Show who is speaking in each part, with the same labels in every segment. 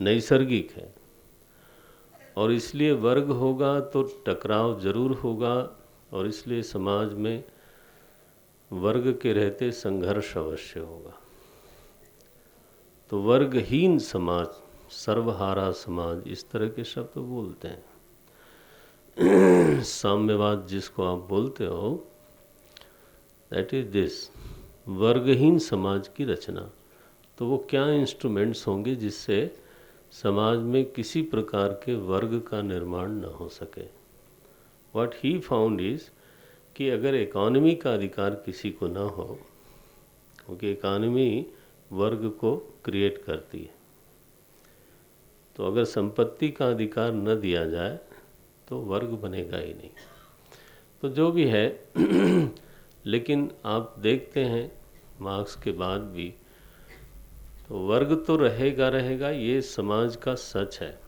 Speaker 1: नैसर्गिक है, और इसलिए वर्ग होगा तो टकराव जरूर होगा, और इसलिए समाज में वर्ग के रहते संघर्ष अवश्य होगा। तो वर्गहीन समाज, सर्वहारा समाज, इस तरह के शब्द बोलते हैं। साम्यवाद जिसको आप बोलते हो, दैट इज दिस, वर्गहीन समाज की रचना। तो वो क्या इंस्ट्रूमेंट्स होंगे जिससे समाज में किसी प्रकार के वर्ग का निर्माण न हो सके। व्हाट ही फाउंड इज कि अगर इकॉनमी का अधिकार किसी को ना हो, क्योंकि इकॉनमी वर्ग को क्रिएट करती है, तो अगर संपत्ति का अधिकार न दिया जाए तो वर्ग बनेगा ही नहीं। तो जो भी है लेकिन आप देखते हैं मार्क्स के बाद भी तो वर्ग तो रहेगा रहेगा, ये समाज का सच है।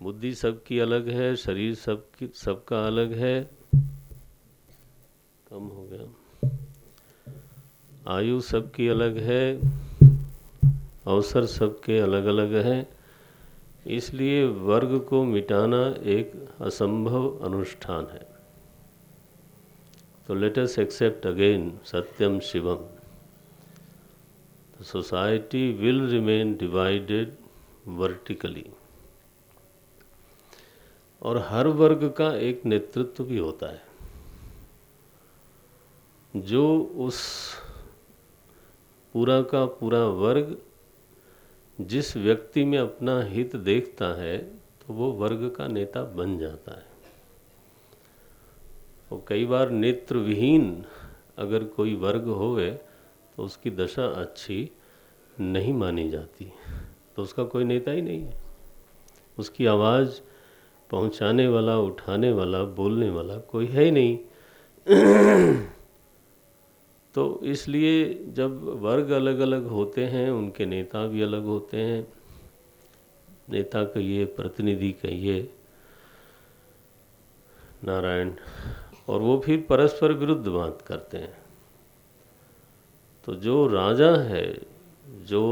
Speaker 1: बुद्धि सबकी अलग है, शरीर सबका अलग है, कम हो गया, आयु सबकी अलग है, अवसर सबके अलग अलग हैं, इसलिए वर्ग को मिटाना एक असंभव अनुष्ठान है। तो लेट अस एक्सेप्ट अगेन सत्यम शिवम, society will remain divided vertically, और हर वर्ग का एक नेतृत्व भी होता है। जो उस पूरा का पूरा वर्ग जिस व्यक्ति में अपना हित देखता है तो वो वर्ग का नेता बन जाता है। और कई बार नेत्रविहीन अगर कोई वर्ग होवे तो उसकी दशा अच्छी नहीं मानी जाती, तो उसका कोई नेता ही नहीं है। उसकी आवाज़ पहुंचाने वाला, उठाने वाला, बोलने वाला कोई है ही नहीं। तो इसलिए जब वर्ग अलग अलग होते हैं, उनके नेता भी अलग होते हैं, नेता कहिए, प्रतिनिधि कहिए, नारायण, और वो फिर परस्पर विरुद्ध बात करते हैं। तो जो राजा है, जो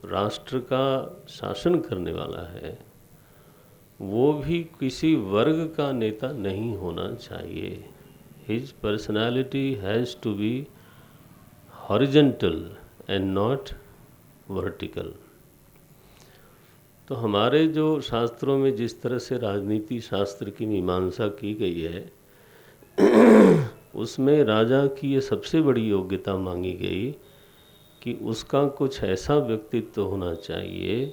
Speaker 1: राष्ट्र का शासन करने वाला है, वो भी किसी वर्ग का नेता नहीं होना चाहिए। His personality has to be horizontal and not vertical. तो हमारे जो शास्त्रों में जिस तरह से राजनीति शास्त्र की मीमांसा की गई है उसमें राजा की ये सबसे बड़ी योग्यता मांगी गई कि उसका कुछ ऐसा व्यक्तित्व होना चाहिए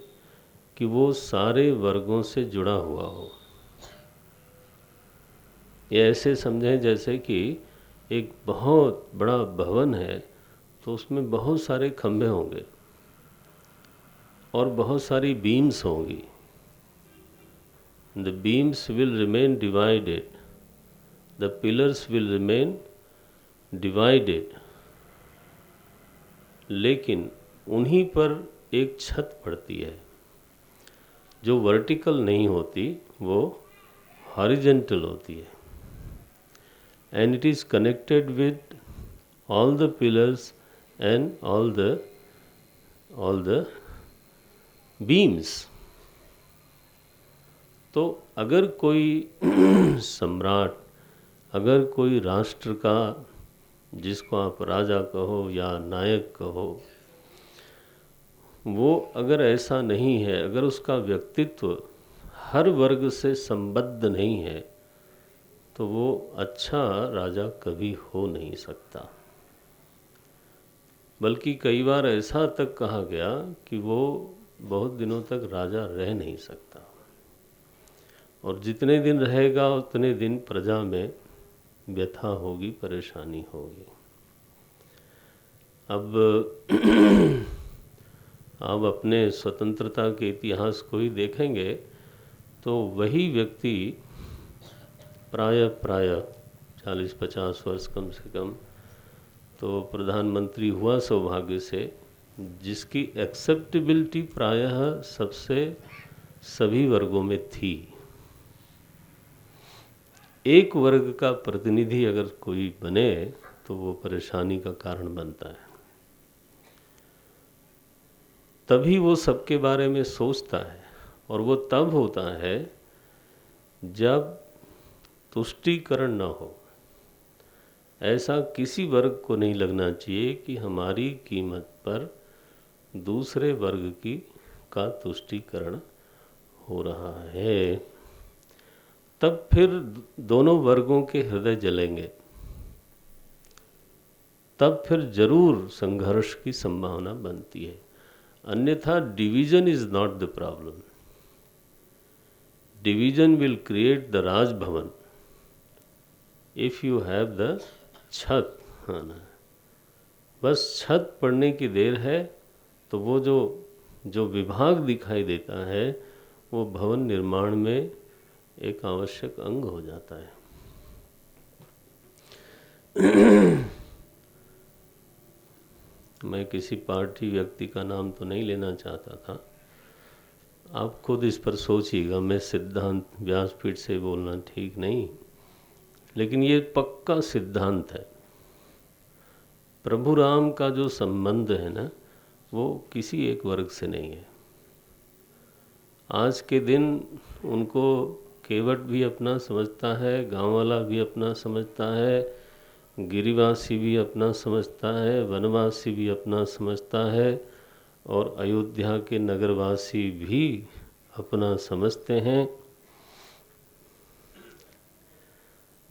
Speaker 1: कि वो सारे वर्गों से जुड़ा हुआ हो। ये ऐसे समझें जैसे कि एक बहुत बड़ा भवन है तो उसमें बहुत सारे खंभे होंगे और बहुत सारी बीम्स होंगी। The beams will remain divided, the pillars will remain divided, लेकिन उन्हीं पर एक छत पड़ती है जो वर्टिकल नहीं होती, वो हॉरिजॉन्टल होती है, and it is connected with all the pillars and all the beams। तो अगर कोई सम्राट, अगर कोई राष्ट्र का, जिसको आप राजा कहो या नायक कहो, वो अगर ऐसा नहीं है, अगर उसका व्यक्तित्व हर वर्ग से संबद्ध नहीं है, तो वो अच्छा राजा कभी हो नहीं सकता। बल्कि कई बार ऐसा तक कहा गया कि वो बहुत दिनों तक राजा रह नहीं सकता, और जितने दिन रहेगा उतने दिन प्रजा में व्यथा होगी, परेशानी होगी। अब आप अपने स्वतंत्रता के इतिहास को ही देखेंगे तो वही व्यक्ति प्राय 40-50 वर्ष कम से कम तो प्रधानमंत्री हुआ सौभाग्य से, जिसकी एक्सेप्टेबिलिटी प्रायः सबसे सभी वर्गों में थी। एक वर्ग का प्रतिनिधि अगर कोई बने तो वो परेशानी का कारण बनता है। तभी वो सबके बारे में सोचता है, और वो तब होता है जब तुष्टीकरण न हो। ऐसा किसी वर्ग को नहीं लगना चाहिए कि हमारी कीमत पर दूसरे वर्ग का तुष्टीकरण हो रहा है। तब फिर दोनों वर्गों के हृदय जलेंगे, तब फिर जरूर संघर्ष की संभावना बनती है। अन्यथा division is not the problem. Division will create the Raj Bhavan if you have the छत। हाँ ना, बस छत पड़ने की देर है तो वो जो विभाग दिखाई देता है वो भवन निर्माण में एक आवश्यक अंग हो जाता है। मैं किसी पार्टी व्यक्ति का नाम तो नहीं लेना चाहता था, आप खुद इस पर सोचिएगा। मैं सिद्धांत व्यासपीठ से बोलना ठीक नहीं, लेकिन ये पक्का सिद्धांत है। प्रभु राम का जो संबंध है ना, वो किसी एक वर्ग से नहीं है। आज के दिन उनको केवट भी अपना समझता है, गांव वाला भी अपना समझता है, गिरिवासी भी अपना समझता है, वनवासी भी अपना समझता है, और अयोध्या के नगरवासी भी अपना समझते हैं।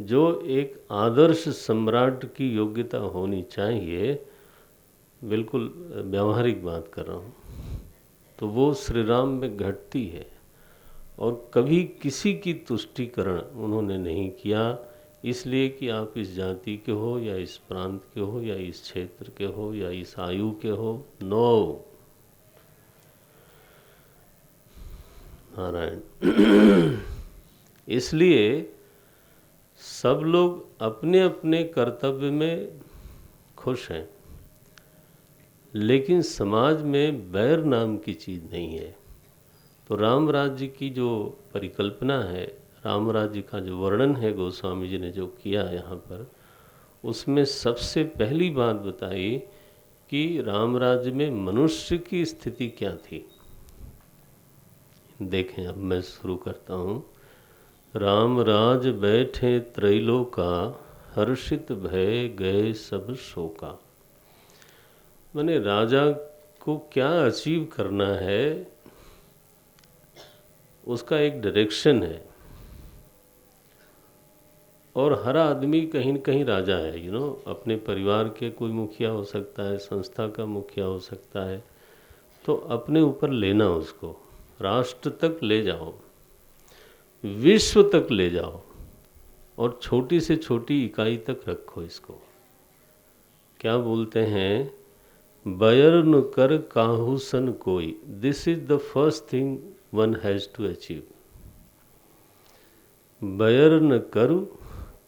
Speaker 1: जो एक आदर्श सम्राट की योग्यता होनी चाहिए, बिल्कुल व्यावहारिक बात कर रहा हूँ, तो वो श्री राम में घटती है। और कभी किसी की तुष्टीकरण उन्होंने नहीं किया, इसलिए कि आप इस जाति के हो या इस प्रांत के हो या इस क्षेत्र के हो या इस आयु के हो। नो नारायण। इसलिए सब लोग अपने अपने कर्तव्य में खुश हैं, लेकिन समाज में बैर नाम की चीज़ नहीं है। तो राम राज्य की जो परिकल्पना है, राम राज्य का जो वर्णन है गोस्वामी जी ने जो किया यहाँ पर, उसमें सबसे पहली बात बताई कि राम राज्य में मनुष्य की स्थिति क्या थी। देखें, अब मैं शुरू करता हूँ। राम राज बैठे त्रैलोका, हर्षित भय गए सब शोका। माने राजा को क्या अचीव करना है, उसका एक डायरेक्शन है। और हर आदमी कहीं न कहीं राजा है, अपने परिवार के कोई मुखिया हो सकता है, संस्था का मुखिया हो सकता है। तो अपने ऊपर लेना, उसको राष्ट्र तक ले जाओ, विश्व तक ले जाओ, और छोटी से छोटी इकाई तक रखो इसको। क्या बोलते हैं, बयर न कर काहू सन कोई, this is the first thing one has to achieve. बयर न कर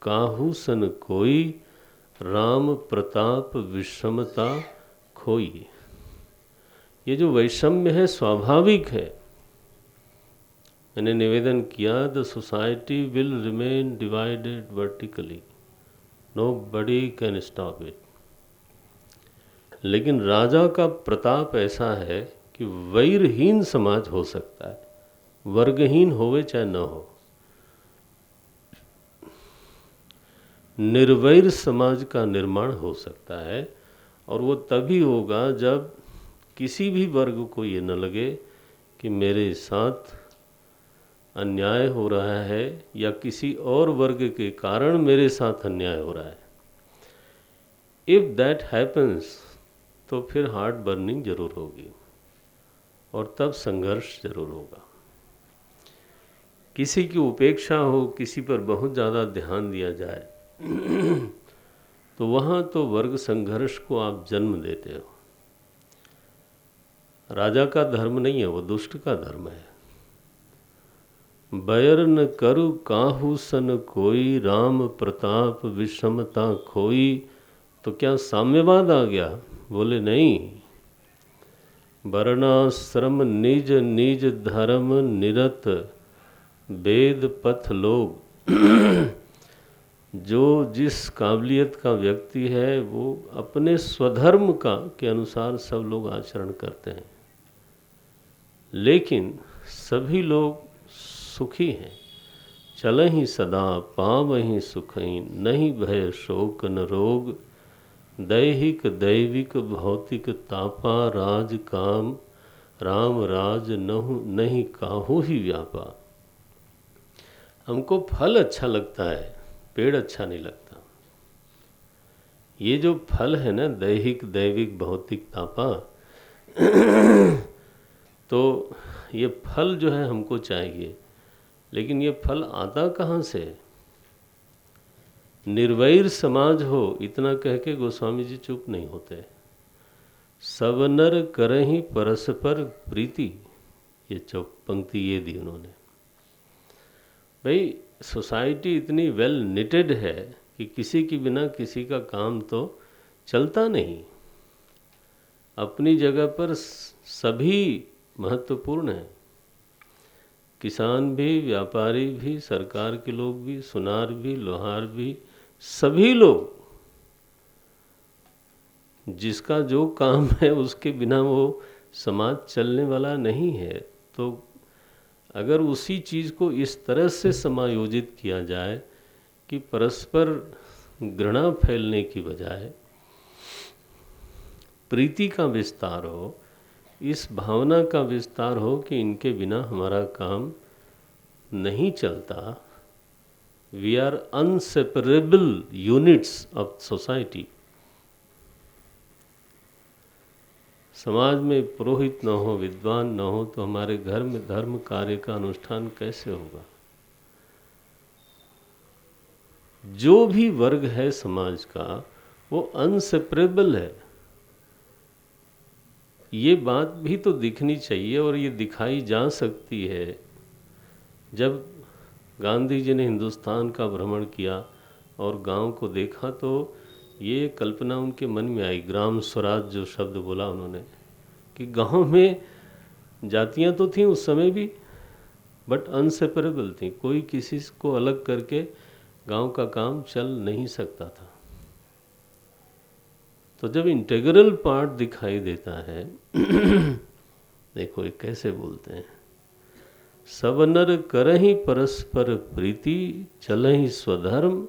Speaker 1: काहू सन कोई, राम प्रताप विषमता खोई। ये जो वैषम्य है स्वाभाविक है। मैंने निवेदन किया, the society will remain divided vertically, nobody can stop it. लेकिन राजा का प्रताप ऐसा है कि वैरहीन समाज हो सकता है, वर्गहीन होवे चाहे न हो। निर्वैर समाज का निर्माण हो सकता है, और वो तभी होगा जब किसी भी वर्ग को ये न लगे कि मेरे साथ अन्याय हो रहा है या किसी और वर्ग के कारण मेरे साथ अन्याय हो रहा है। इफ़ दैट हैपन्स, तो फिर हार्ट बर्निंग जरूर होगी, और तब संघर्ष जरूर होगा। किसी की उपेक्षा हो, किसी पर बहुत ज़्यादा ध्यान दिया जाए, तो वहाँ तो वर्ग संघर्ष को आप जन्म देते हो। राजा का धर्म नहीं है, वो दुष्ट का धर्म है। बैर न करु काहू सन कोई, राम प्रताप विषमता खोई। तो क्या साम्यवाद आ गया? बोले नहीं। वर्णाश्रम निज निज धर्म निरत, वेद पथ लोग। जो जिस काबिलियत का व्यक्ति है वो अपने स्वधर्म के अनुसार सब लोग आचरण करते हैं। लेकिन सभी लोग सुखी हैं। चलहि सदा पावहि सुखहि, नहीं भय शोक न रोग। दैहिक दैविक भौतिक तापा, राज काम राम राज नहु नहीं काहू ही व्यापा। हमको फल अच्छा लगता है, पेड़ अच्छा नहीं लगता। ये जो फल है ना, दैहिक दैविक भौतिक तापा, तो ये फल जो है हमको चाहिए, लेकिन ये फल आता कहाँ से? निर्वैर समाज हो, इतना कह के गोस्वामी जी चुप नहीं होते। सब नर करहि परस्पर प्रीति, ये पंक्ति ये दी उन्होंने। भाई सोसाइटी इतनी वेल निटेड है कि किसी के बिना किसी का काम तो चलता नहीं। अपनी जगह पर सभी महत्वपूर्ण हैं, किसान भी, व्यापारी भी, सरकार के लोग भी, सुनार भी, लोहार भी, सभी लोग। जिसका जो काम है उसके बिना वो समाज चलने वाला नहीं है। तो अगर उसी चीज़ को इस तरह से समायोजित किया जाए कि परस्पर घृणा फैलने की बजाय प्रीति का विस्तार हो, इस भावना का विस्तार हो कि इनके बिना हमारा काम नहीं चलता, we are inseparable units of society. समाज में पुरोहित न हो, विद्वान न हो, तो हमारे घर में धर्म कार्य का अनुष्ठान कैसे होगा? जो भी वर्ग है समाज का, वो अनसेपरेबल है। ये बात भी तो दिखनी चाहिए, और ये दिखाई जा सकती है। जब गांधी जी ने हिंदुस्तान का भ्रमण किया और गांव को देखा, तो ये कल्पना उनके मन में आई, ग्राम स्वराज जो शब्द बोला उन्होंने, कि गांव में जातियां तो थीं उस समय भी, बट अनसेपरेबल थी। कोई किसी को अलग करके गांव का काम चल नहीं सकता था। तो जब इंटेग्रल पार्ट दिखाई देता है देखो ये कैसे बोलते हैं, सब नर करहि परस्पर प्रीति, चलहि स्वधर्म।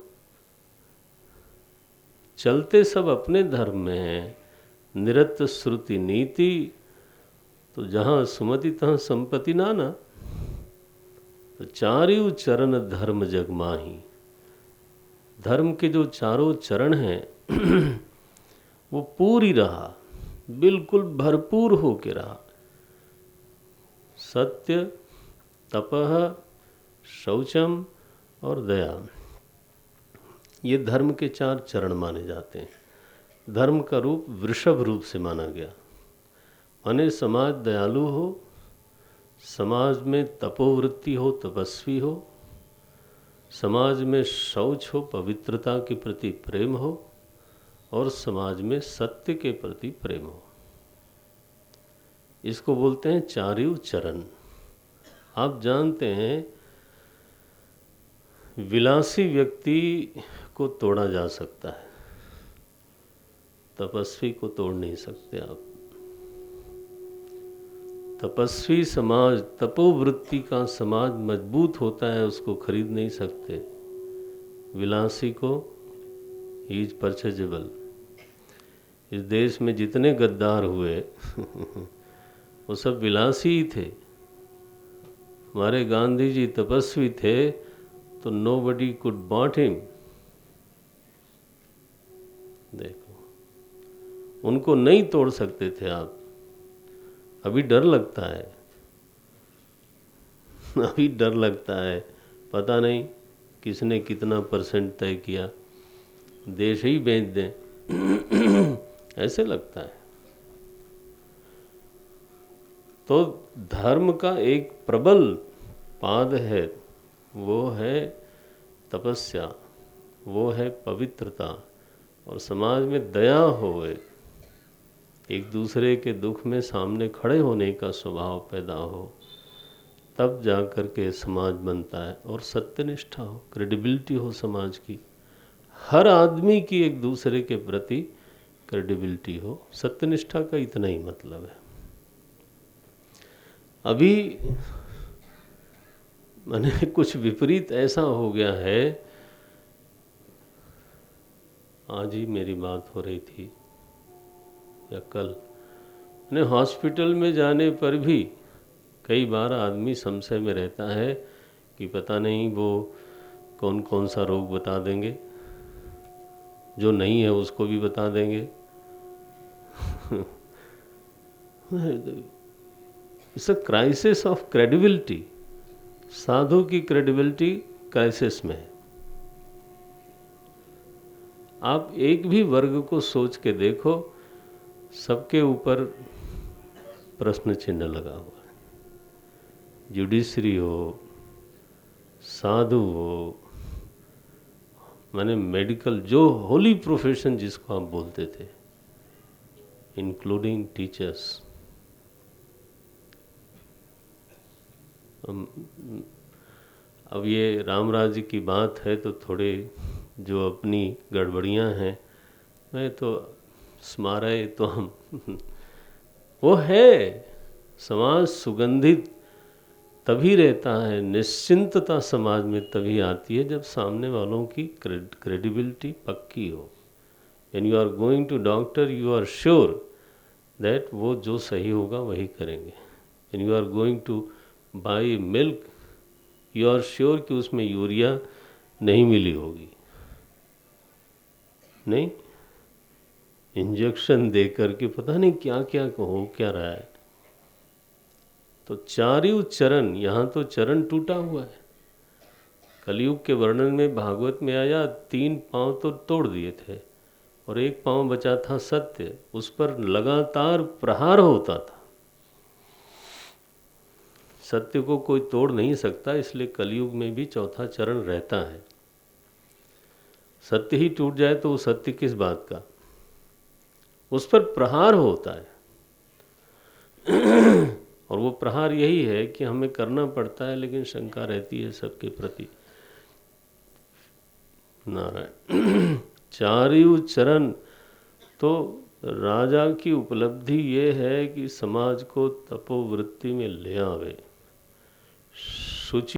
Speaker 1: चलते सब अपने धर्म में हैं, निरत श्रुति नीति। तो जहाँ सुमति तहाँ संपत्ति नाना। तो चारियों चरण धर्म जग माही। धर्म के जो चारों चरण हैं वो पूरी रहा, बिल्कुल भरपूर होके रहा। सत्य, तपह, शौचम और दया, ये धर्म के चार चरण माने जाते हैं। धर्म का रूप वृषभ रूप से माना गया, माने समाज दयालु हो, समाज में तपोवृत्ति हो, तपस्वी हो, समाज में शौच हो, पवित्रता के प्रति प्रेम हो, और समाज में सत्य के प्रति प्रेम हो। इसको बोलते हैं चारियों चरण। आप जानते हैं विलासी व्यक्ति को तोड़ा जा सकता है, तपस्वी को तोड़ नहीं सकते आप। तपस्वी समाज, तपोवृत्ति का समाज मजबूत होता है, उसको खरीद नहीं सकते। विलासी को ही इज परचेजेबल। इस देश में जितने गद्दार हुए वो सब विलासी ही थे। हमारे गांधी जी तपस्वी थे, तो नोबडी कुड बॉट हिम। देखो, उनको नहीं तोड़ सकते थे आप। अभी डर लगता है अभी डर लगता है, पता नहीं किसने कितना परसेंट तय किया, देश ही बेच दें ऐसे लगता है। तो धर्म का एक प्रबल पाद है, वो है तपस्या, वो है पवित्रता, और समाज में दया होए, एक दूसरे के दुख में सामने खड़े होने का स्वभाव पैदा हो, तब जा कर के समाज बनता है। और सत्यनिष्ठा हो, क्रेडिबिलिटी हो समाज की, हर आदमी की एक दूसरे के प्रति क्रेडिबिलिटी हो। सत्यनिष्ठा का इतना ही मतलब है। अभी मैंने कुछ विपरीत ऐसा हो गया है, आज ही मेरी बात हो रही थी या कल, मैंने हॉस्पिटल में जाने पर भी कई बार आदमी संशय में रहता है कि पता नहीं वो कौन कौन सा रोग बता देंगे, जो नहीं है उसको भी बता देंगे। It's a crisis of credibility. साधु की क्रेडिबिलिटी क्राइसिस में है। आप एक भी वर्ग को सोच के देखो, सबके ऊपर प्रश्न चिन्ह लगा हुआ है। जुडिशरी हो, साधु हो, माने मेडिकल, जो होली प्रोफेशन जिसको आप बोलते थे, इंक्लूडिंग टीचर्स। अब ये राम राज्य की बात है तो थोड़े जो अपनी गड़बड़ियां हैं, मैं तो स्मारय तो हम वो है। समाज सुगंधित तभी रहता है, निश्चिंतता समाज में तभी आती है जब सामने वालों की क्रेडिबिलिटी पक्की हो। When you are going to doctor, you are sure that वो जो सही होगा वही करेंगे। When you are going to buy milk, you are sure कि उसमें यूरिया नहीं मिली होगी, नहीं इंजेक्शन दे करके पता नहीं क्या क्या हो क्या रहा है। तो चारियों चरण, यहाँ तो चरण टूटा हुआ है। कलयुग के वर्णन में भागवत में आया 3 पांव तो तोड़ दिए थे और 1 पांव बचा था सत्य, उस पर लगातार प्रहार होता था। सत्य को कोई तोड़ नहीं सकता, इसलिए कलयुग में भी चौथा चरण रहता है। सत्य ही टूट जाए तो वो सत्य किस बात का, उस पर प्रहार होता है। और वो प्रहार यही है कि हमें करना पड़ता है, लेकिन शंका रहती है सबके प्रति। नारायण। चारियों चरण तो राजा की उपलब्धि ये है कि समाज को तपोवृत्ति में ले आवे, शुचि